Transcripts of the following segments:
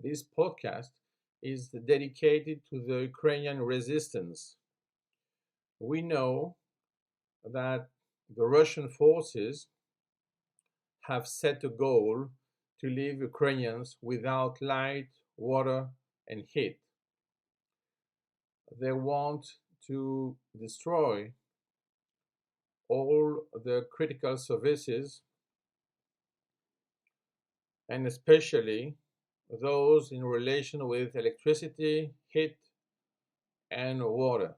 This podcast is dedicated to the Ukrainian resistance. We know that the Russian forces have set a goal to leave Ukrainians without light, water, and heat. They want to destroy all the critical services, and especially those in relation with electricity, heat, and water.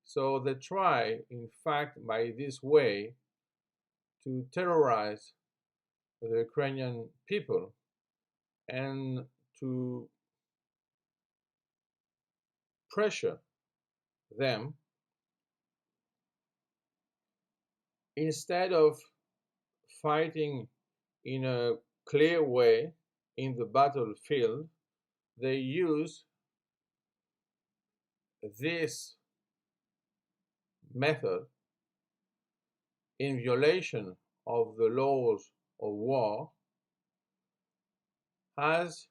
So they try, in fact, by this way to terrorize the Ukrainian people and to pressure them instead of fighting in a clear way in the battlefield. They use this method in violation of the laws of war as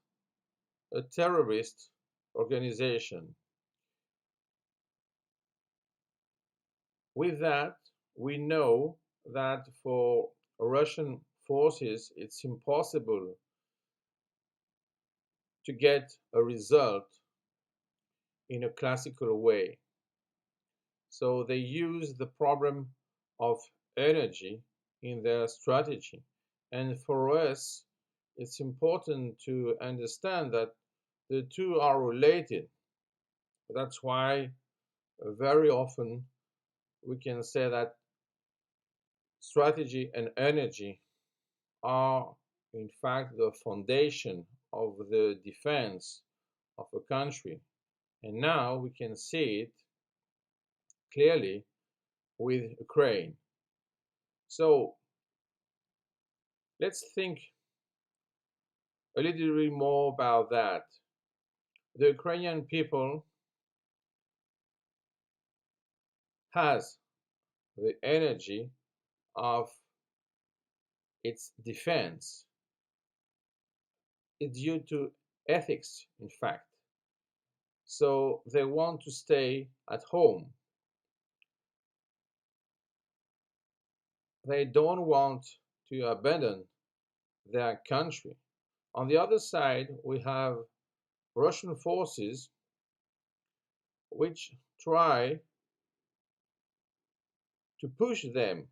a terrorist organization. With that, we know that for Russian forces, it's impossible to get a result in a classical way. So they use the problem of energy in their strategy. And for us, it's important to understand that the two are related. That's why very often we can say that strategy and energy are, in fact, the foundation of the defense of a country. And now we can see it clearly with Ukraine. So let's think a little bit more about that. The Ukrainian people has the energy of its defense. It's due to ethics, in fact. So they want to stay at home. They don't want to abandon their country. On the other side, we have Russian forces which try to push them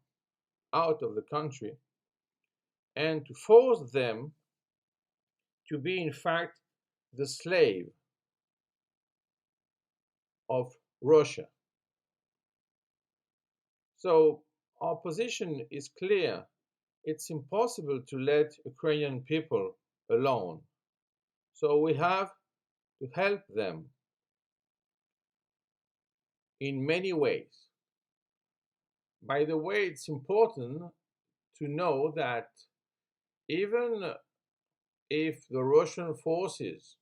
out of the country and to force them to be, in fact, the slave of Russia. So our position is clear. It's impossible to let Ukrainian people alone. So we have to help them in many ways. By the way, it's important to know that even if the Russian forces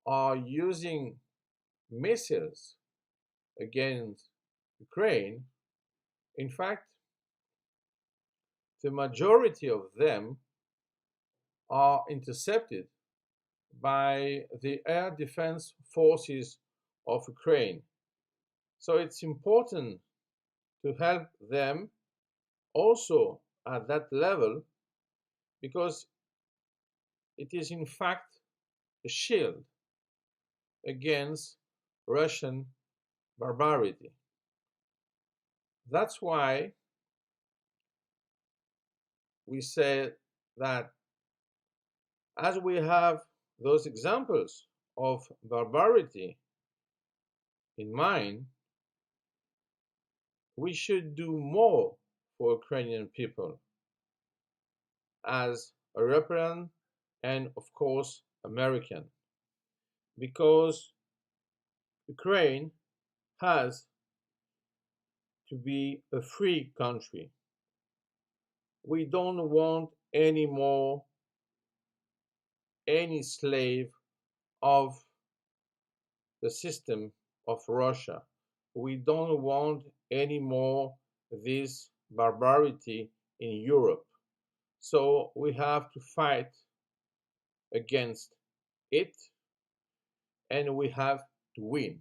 are using missiles against Ukraine, in fact, the majority of them are intercepted by the air defense forces of Ukraine. So it's important to help them also at that level because it is in fact a shield against Russian barbarity. That's why we say that as we have those examples of barbarity in mind, we should do more for Ukrainian people as European and, of course, American, because Ukraine has to be a free country. We don't want any more any slave of the system of Russia. We don't want any more this barbarity in Europe. So we have to fight against it, and we have to win.